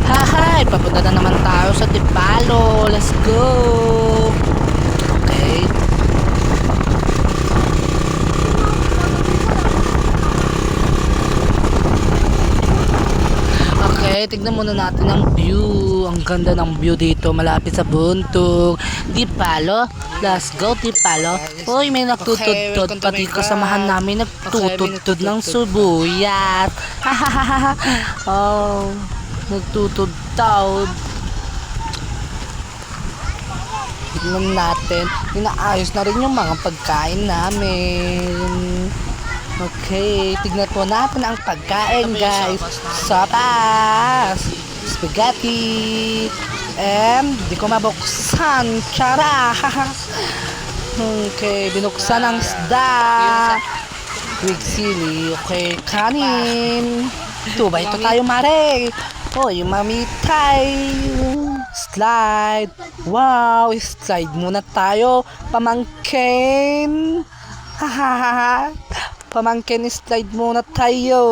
Hahay! Papunta na naman tayo sa Tipalo. Let's go! Okay. Okay, tignan muna natin ang view. Ang ganda ng view dito, malapit sa bundok. Tipalo. Let's go, Tipalo. Uy, may nagtutudtod. Pati kasamahan namin nagtutudtod ng subuyat. Hahaha. Oh, nagtutudtod. Tignan natin. Inaayos na rin yung mga pagkain namin. Okay, tignan po natin ang pagkain, guys. Sopas, spaghetti, and di ko mabuksan. Tara! Okay, binuksan ang isda. With sili. Okay, kanin. Ito ba? Ito tayo, mare. Oh, yung mamitay. Slide. Wow, slide muna tayo. Pamangkin. Hahaha. Pamangkin, slide muna tayo.